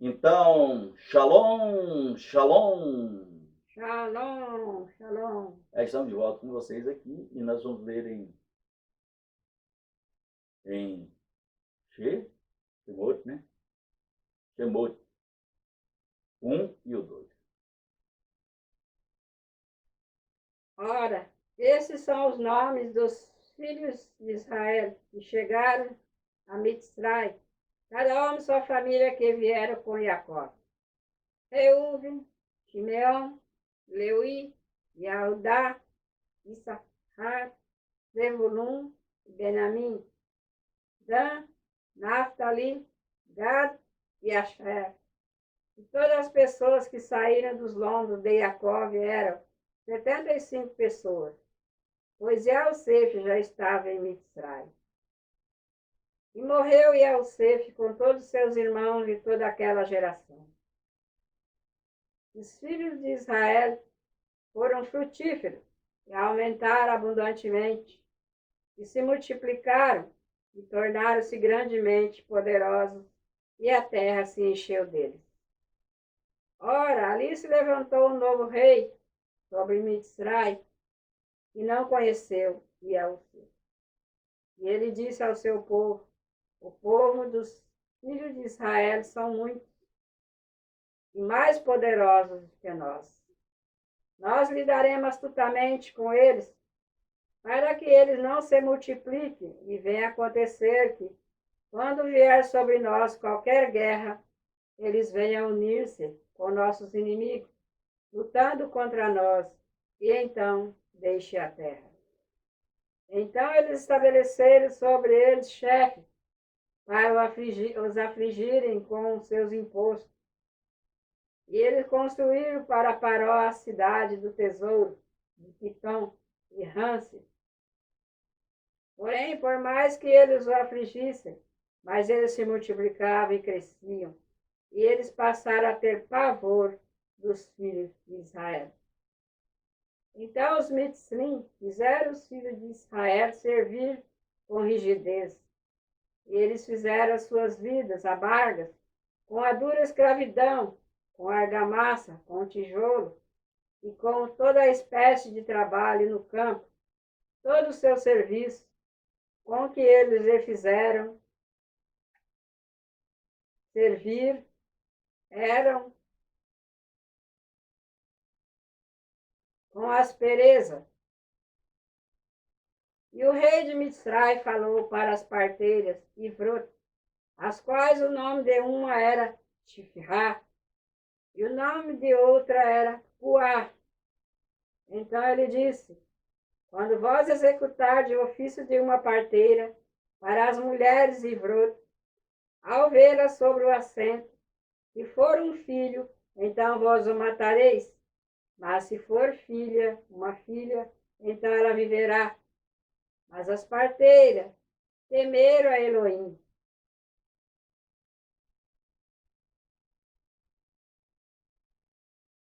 Então, shalom, shalom. Shalom, shalom. Estamos de volta com vocês aqui e nós vamos ler em Shemot, né? Shemot 1 e o 2. Ora, esses são os nomes dos filhos de Israel que chegaram a Mitzray, cada homem sua família que vieram com Jacó. Reuven, Simeão, Leui, Yahudá, Issachar, Zebulun e Benamim, Dan, Naftali, Gad e Asher. E todas as pessoas que saíram dos lombos de Jacó eram 75 pessoas, pois Yosef já estava em Mitzray. E morreu Yosef com todos seus irmãos e toda aquela geração. Os filhos de Israel foram frutíferos e aumentaram abundantemente, e se multiplicaram e tornaram-se grandemente poderosos, e a terra se encheu deles. Ora, ali se levantou um novo rei sobre Mitzray, e não conheceu Yosef. E ele disse ao seu povo: o povo dos filhos de Israel são muitos e mais poderosos do que nós. Nós lidaremos astutamente com eles, para que eles não se multipliquem e venha acontecer que, quando vier sobre nós qualquer guerra, eles venham unir-se com nossos inimigos, lutando contra nós, e então deixe a terra. Então eles estabeleceram sobre eles chefes, para os afligirem com os seus impostos. E eles construíram para Paró a cidade do tesouro, de Pitom e Ramses. Porém, por mais que eles o afligissem, mas eles se multiplicavam e cresciam, e eles passaram a ter pavor dos filhos de Israel. Então os mitzrim fizeram os filhos de Israel servir com rigidez, e eles fizeram as suas vidas amargas com a dura escravidão, com argamassa, com tijolo e com toda a espécie de trabalho no campo, todo o seu serviço, com que eles lhe fizeram servir, eram com aspereza. E o rei de Mitzray falou para as parteiras Ivrot, as quais o nome de uma era Shifrá, e o nome de outra era Puá. Então ele disse: quando vós executardes o ofício de uma parteira para as mulheres Ivrot, ao vê-la sobre o assento, se for um filho, então vós o matareis, mas se for filha, uma filha, então ela viverá. Mas as parteiras temeram a Elohim.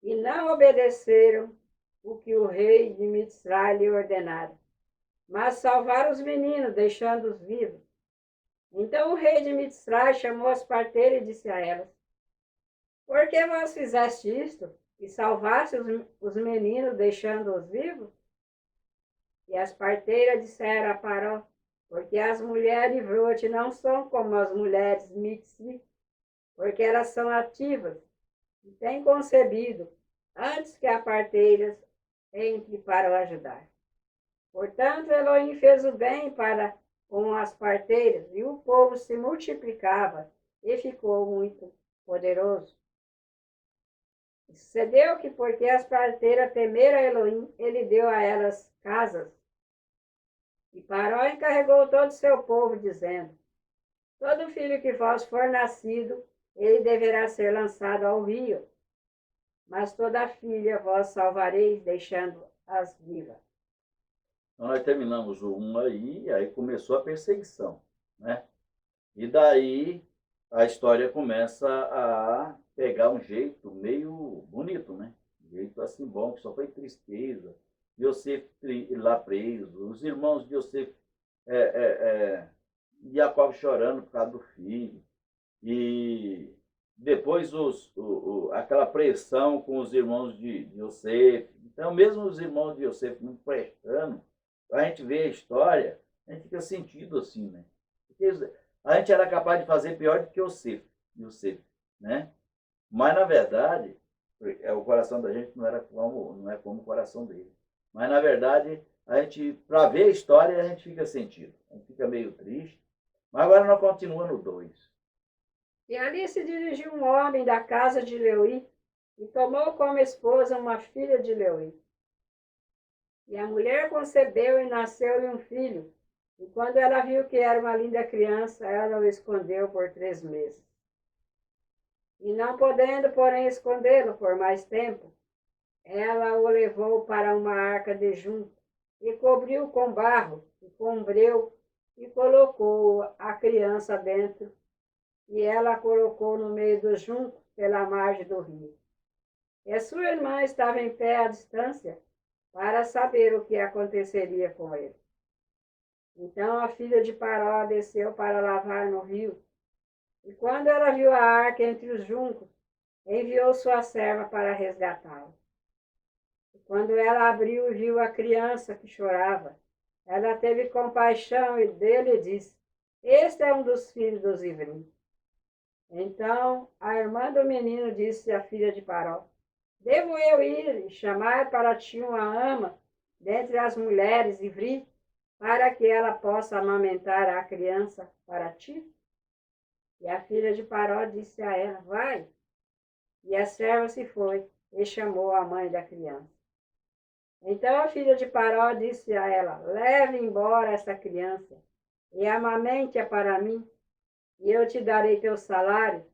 E não obedeceram o que o rei de Mitzray lhe ordenara, mas salvaram os meninos, deixando-os vivos. Então o rei de Mitzray chamou as parteiras e disse a elas: por que vós fizeste isto e salvaste os meninos, deixando-os vivos? E as parteiras disseram a Paró: porque as mulheres Ivrot não são como as mulheres Mitzri, porque elas são ativas e têm concebido antes que a parteira entre para o ajudar. Portanto, Elohim fez o bem para com as parteiras, e o povo se multiplicava e ficou muito poderoso. Sucedeu que, porque as parteiras temeram a Elohim, ele deu a elas casas. E Paró encarregou todo o seu povo, dizendo: todo filho que vós for nascido, ele deverá ser lançado ao rio. Mas toda filha vós salvareis, deixando-as vivas. Então nós terminamos o 1 aí, e aí começou a perseguição, né? E daí a história começa a pegar um jeito meio bonito, né? Um jeito assim bom, que só foi tristeza. Yosef lá preso, os irmãos de Yosef, Jacob chorando por causa do filho. E depois aquela pressão com os irmãos de Yosef. Então, mesmo os irmãos de Yosef não prestando, a gente vê a história, a gente fica sentido assim, né? Porque a gente era capaz de fazer pior do que Yosef, né? Mas, na verdade, o coração da gente não é como o coração dele. Mas, na verdade, a gente, para ver a história, a gente fica sentido. A gente fica meio triste. Mas agora nós continuamos no 2. E ali se dirigiu um homem da casa de Leui e tomou como esposa uma filha de Leui. E a mulher concebeu e nasceu-lhe um filho. E quando ela viu que era uma linda criança, ela o escondeu por 3 meses. E não podendo, porém, escondê-lo por mais tempo, ela o levou para uma arca de junco e cobriu com barro e com breu e colocou a criança dentro. E ela a colocou no meio do junco pela margem do rio. E a sua irmã estava em pé à distância para saber o que aconteceria com ele. Então a filha de Paró desceu para lavar no rio. E quando ela viu a arca entre os juncos, enviou sua serva para resgatá-la. E quando ela abriu e viu a criança que chorava, ela teve compaixão dele e disse: Este é um dos filhos dos ivrinhos. Então a irmã do menino disse à filha de Paró: Devo eu ir e chamar para ti uma ama dentre as mulheres ivri, para que ela possa amamentar a criança para ti? E a filha de Paró disse a ela: Vai. E a serva se foi e chamou a mãe da criança. Então a filha de Paró disse a ela: Leve embora esta criança e amamente-a para mim, e eu te darei teu salário.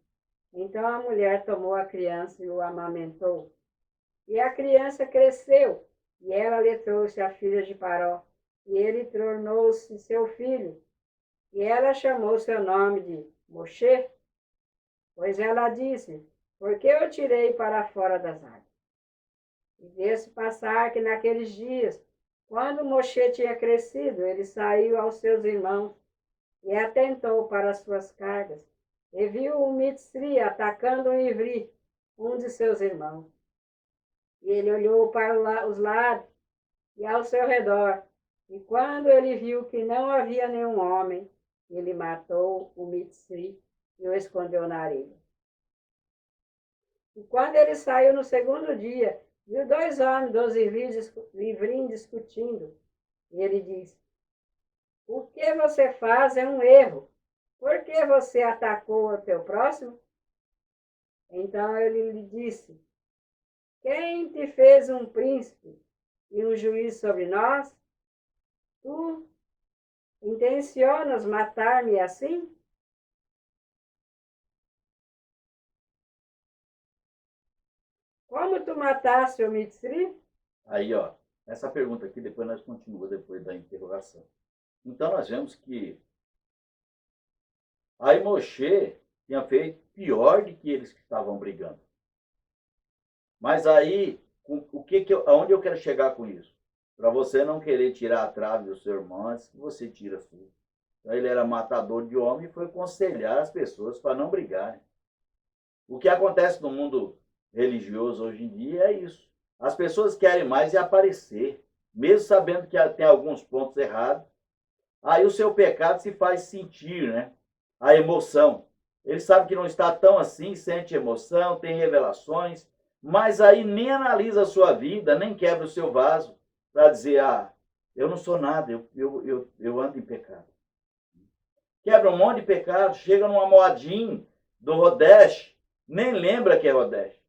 Então a mulher tomou a criança e o amamentou. E a criança cresceu, e ela lhe trouxe a filha de Paró, e ele tornou-se seu filho. E ela chamou seu nome de Moshe, pois ela disse: Porque eu tirei para fora das águas. E deu-se passar que naqueles dias, quando Moshe tinha crescido, ele saiu aos seus irmãos e atentou para as suas cargas, e viu um Mitzri atacando um Ivri, um de seus irmãos. E ele olhou para os lados e ao seu redor, e quando ele viu que não havia nenhum homem, ele matou o Mitzri e o escondeu na areia. E quando ele saiu no segundo dia, viu 2 homens dos ivrinhos discutindo. E ele disse: O que você faz é um erro. Por que você atacou o teu próximo? Então ele lhe disse: Quem te fez um príncipe e um juiz sobre nós? Tu intencionas matar-me assim? Como tu mataste o Mitzri? Aí, ó, essa pergunta aqui, depois nós continuamos, depois da interrogação. Então, nós vemos que aí Moshe tinha feito pior do que eles que estavam brigando. Mas aí, aonde eu quero chegar com isso? Para você não querer tirar a trave do seu irmão antes que você tira a sua. Então, ele era matador de homem e foi aconselhar as pessoas para não brigarem. O que acontece no mundo religioso hoje em dia é isso. As pessoas querem mais aparecer, mesmo sabendo que tem alguns pontos errados. Aí o seu pecado se faz sentir, né? A emoção. Ele sabe que não está tão assim, sente emoção, tem revelações, mas aí nem analisa a sua vida, nem quebra o seu vaso para dizer: eu não sou nada, eu ando em pecado. Quebra um monte de pecado, chega numa modinha do Rodeste, nem lembra que é Rodeste.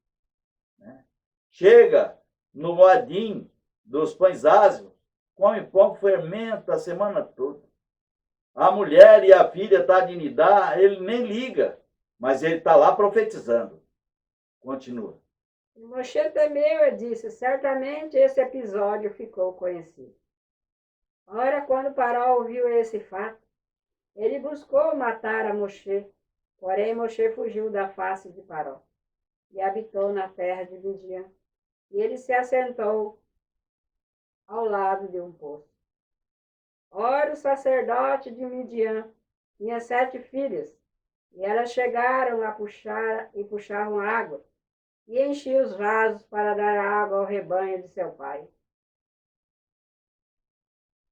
Né? Chega no modim dos pães ázimos, come pão com fermento a semana toda. A mulher e a filha estão de Nidá, ele nem liga, mas ele está lá profetizando. Continua. Moshe temeu e disse: Certamente esse episódio ficou conhecido. Ora, quando Paró ouviu esse fato, ele buscou matar a Moshe, porém Moshe fugiu da face de Paró e habitou na terra de Midian. E ele se assentou ao lado de um poço. Ora, o sacerdote de Midian tinha 7 filhas, E elas chegaram a puxar e puxavam água, e enchiam os vasos para dar água ao rebanho de seu pai.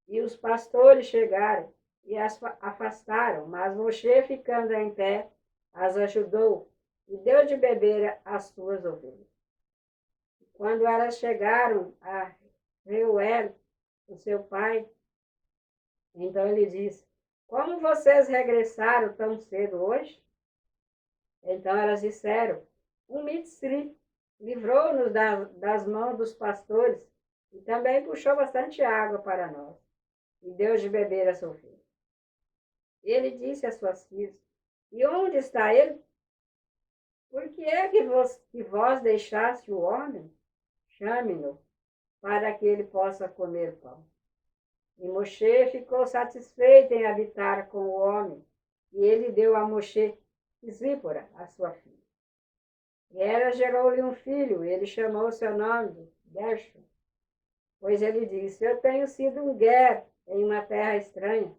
E os pastores chegaram e as afastaram, mas Moshe, ficando em pé, as ajudou e deu de beber às suas ovelhas. Quando elas chegaram a Reuel, o seu pai, então ele disse: como vocês regressaram tão cedo hoje? Então elas disseram: um Mitzri livrou-nos das mãos dos pastores e também puxou bastante água para nós e deu de beber a sua filha. Ele disse às suas filhas: e onde está ele? Por que é que vós deixaste o homem? Chame-no, para que ele possa comer pão. E Moshe ficou satisfeito em habitar com o homem, e ele deu a Moshe Zípora, a sua filha. E ela gerou-lhe um filho, e ele chamou seu nome de Gershom, pois ele disse: eu tenho sido um guer em uma terra estranha.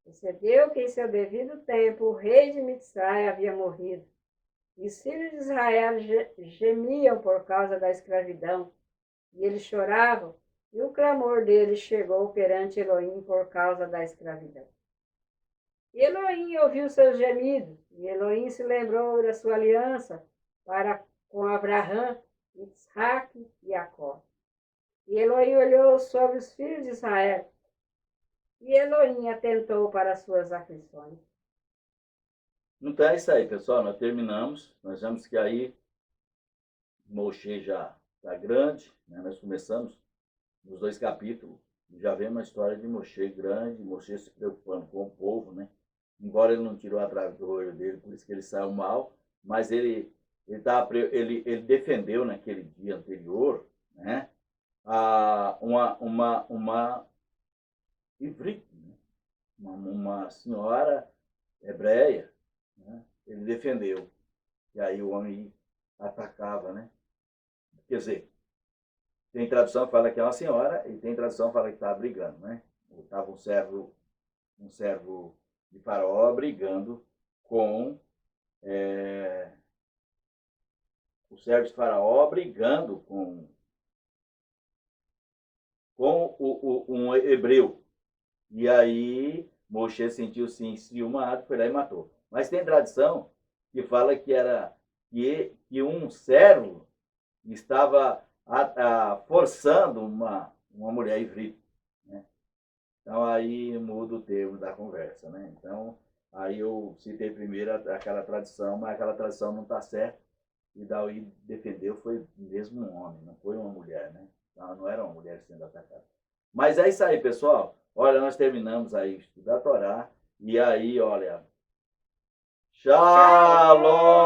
Sucedeu que em seu devido tempo o rei de Mitzrai havia morrido, e os filhos de Israel gemiam por causa da escravidão, e eles choravam, e o clamor deles chegou perante Elohim por causa da escravidão. E Elohim ouviu seus gemidos, e Elohim se lembrou da sua aliança para com Abraão, Isaac e Jacó. E Elohim olhou sobre os filhos de Israel, e Elohim atentou para as suas aflições. Então é isso aí, pessoal. Nós terminamos. Nós vemos que aí Moshe já está grande, né? Nós começamos nos 2 capítulos. Já vemos a história de Moshe grande, Moshe se preocupando com o povo, né? Embora ele não tirou a trave do olho dele, por isso que ele saiu mal, mas ele defendeu naquele dia anterior, né? Uma ivrit, né? uma senhora hebreia, né? Ele defendeu. E aí o homem atacava, né? Quer dizer, tem tradução que fala que é uma senhora e tem tradução que fala que estava brigando, né? Estava um servo de Faraó brigando com o servo de Faraó brigando com um hebreu. E aí Moshe sentiu-se enciumado, foi lá e matou. Mas tem tradição que fala que um servo estava forçando uma mulher ivrit, né? Então aí muda o termo da conversa, né? Então aí eu citei primeiro aquela tradição, mas aquela tradição não está certa. E daí defendeu foi mesmo um homem, não foi uma mulher, né? Não era uma mulher sendo atacada. Mas é isso aí, pessoal. Olha, nós terminamos aí o estudo da Torá. E aí, olha, Shalom!